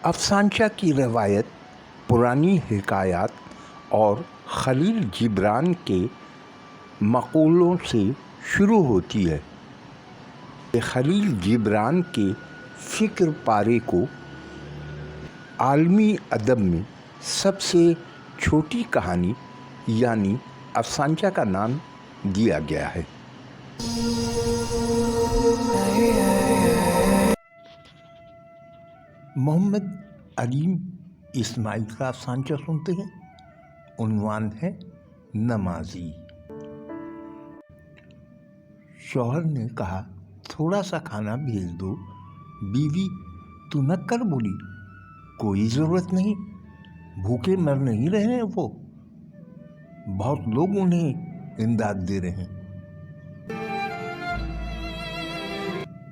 अफसानचा की रवायत पुरानी हिकायात और खलील जिब्रान के मक़ूलों से शुरू होती है। खलील जिब्रान के फ़िक्र पारे को आलमी अदब में सबसे छोटी कहानी यानी अफसानचा का नाम दिया गया है। मोहम्मद अलीम इस्माइल का अफसानचा सुनते हैं। उन्वान है नमाजी। शौहर ने कहा, थोड़ा सा खाना भेज दो। बीवी तुनक कर बोली, कोई ज़रूरत नहीं, भूखे मर नहीं रहे हैं वो, बहुत लोग उन्हें इमदाद दे रहे हैं।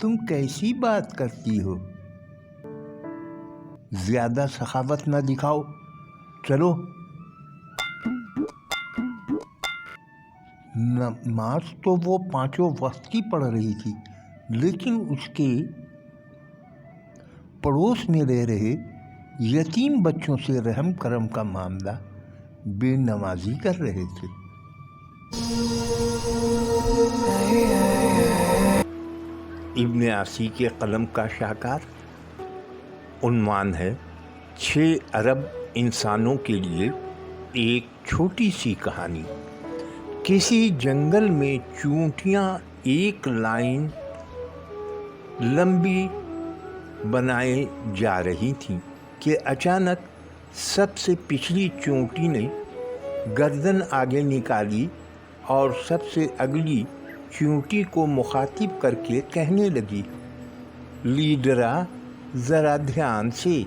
तुम कैसी बात करती हो, ज्यादा सखावत न दिखाओ, चलो। नमाज तो वो 5 वक्त की पढ़ रही थी, लेकिन उसके पड़ोस में रह रहे यतीम बच्चों से रहम करम का मामला बेनमाजी कर रहे थे। इब्न आसी के कलम का शाहकार। उन्वान है 6 अरब इंसानों के लिए एक छोटी सी कहानी। किसी जंगल में चूंटियां एक लाइन लंबी बनाए जा रही थीं कि अचानक सबसे पिछली चूंटी ने गर्दन आगे निकाली और सबसे अगली चूंटी को मुखातिब करके कहने लगी, लीडरा ज़रा ध्यान से,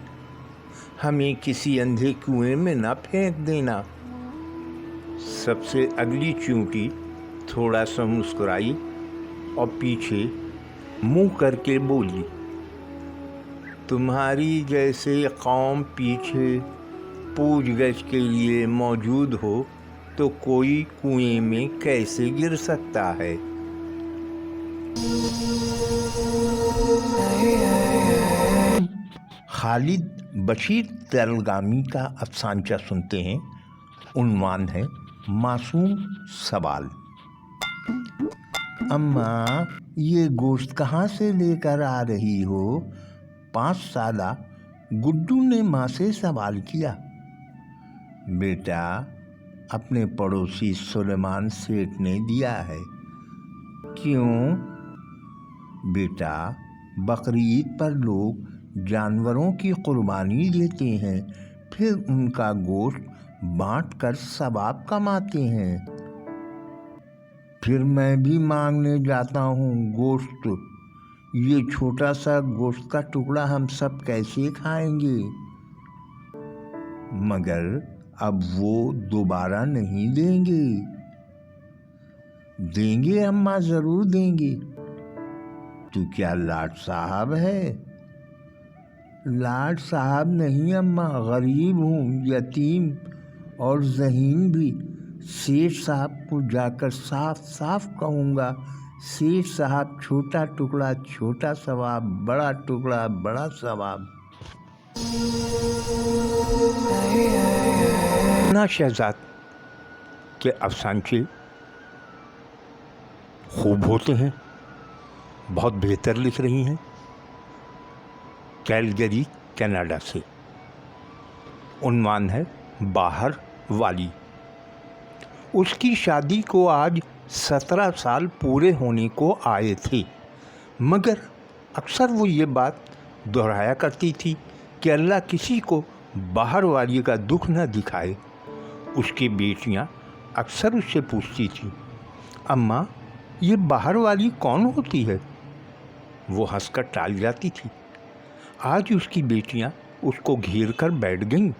हमें किसी अंधे कुएं में न फेंक देना। सबसे अगली चूंटी थोड़ा सा मुस्कुराई और पीछे मुंह करके बोली, तुम्हारी जैसे कौम पीछे पूछ-गछ के लिए मौजूद हो तो कोई कुएं में कैसे गिर सकता है। खालिद बशीर तलगामी का अफसानचा सुनते हैं। उन्वान है मासूम सवाल। अम्मा, ये गोश्त कहाँ से लेकर आ रही हो? 5 साला गुड्डू ने माँ से सवाल किया। बेटा, अपने पड़ोसी सुलेमान सेठ ने दिया है। क्यों? बेटा, बकरीद पर लोग जानवरों की कुर्बानी देते हैं, फिर उनका गोश्त बांट कर सवाब कमाते हैं। फिर मैं भी मांगने जाता हूँ गोश्त। ये छोटा सा गोश्त का टुकड़ा हम सब कैसे खाएंगे? मगर अब वो दोबारा नहीं देंगे। देंगे अम्मा, ज़रूर देंगे। तू क्या लाट साहब है? लाट साहब नहीं अम्मा, गरीब हूँ, यतीम और ज़हीन भी। सेठ साहब को जाकर साफ साफ कहूँगा, सेठ साहब, छोटा टुकड़ा छोटा सवाब, बड़ा टुकड़ा बड़ा सवाब। ना शहजाद के अफसानचे खूब होते हैं, बहुत बेहतर लिख रही हैं। कैलगरी कनाडा से। उन्वान है बाहर वाली। उसकी शादी को आज 17 साल पूरे होने को आए थे, मगर अक्सर वो ये बात दोहराया करती थी कि अल्लाह किसी को बाहर वाली का दुख न दिखाए। उसकी बेटियां अक्सर उससे पूछती थीं, अम्मा, ये बाहर वाली कौन होती है? वो हंसकर टाल जाती थी। आज उसकी बेटियां उसको घेर कर बैठ गईं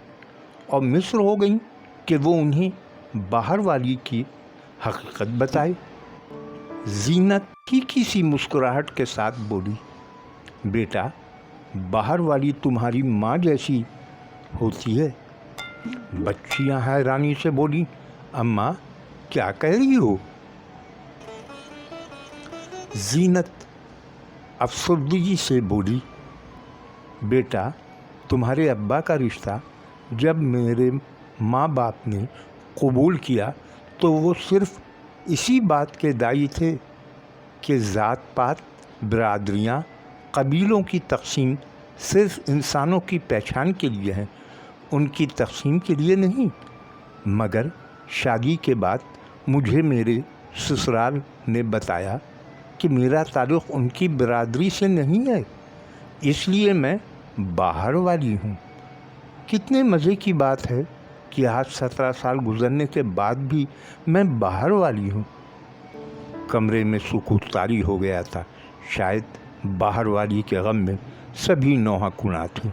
और मिस्र हो गईं कि वो उन्हें बाहर वाली की हकीकत बताए। जीनत की किसी मुस्कुराहट के साथ बोली, बेटा, बाहर वाली तुम्हारी माँ जैसी होती है। बच्चियां हैरानी से बोली, अम्मा, क्या कह रही हो? जीनत अफसरदगी से बोली, बेटा, तुम्हारे अब्बा का रिश्ता जब मेरे माँ बाप ने कबूल किया तो वो सिर्फ इसी बात के दाई थे कि ज़ात पात, बिरादरियाँ, कबीलों की तक़सीम सिर्फ इंसानों की पहचान के लिए है, उनकी तक़सीम के लिए नहीं। मगर शादी के बाद मुझे मेरे ससुराल ने बताया कि मेरा ताल्लुक़ उनकी बिरादरी से नहीं है, इसलिए मैं बाहर वाली हूँ। कितने मज़े की बात है कि आज 17 साल गुजरने के बाद भी मैं बाहर वाली हूँ। कमरे में सुकूत तारी हो गया था। शायद बाहर वाली के गम में सभी नौहा कुना थे।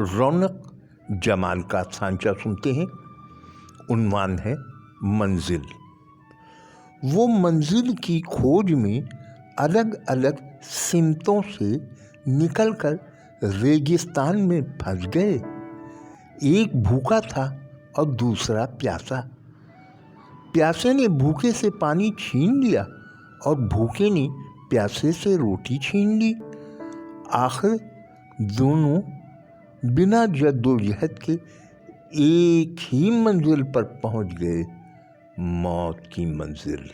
रौनक जमाल का सांचा सुनते हैं। उन्वान है मंजिल। वो मंजिल की खोज में अलग अलग सिमतों से निकलकर रेगिस्तान में फंस गए। एक भूखा था और दूसरा प्यासा। प्यासे ने भूखे से पानी छीन लिया और भूखे ने प्यासे से रोटी छीन ली। आखिर दोनों बिना जद्दोजहद के एक ही मंजिल पर पहुंच गए, मौत की मंजिल।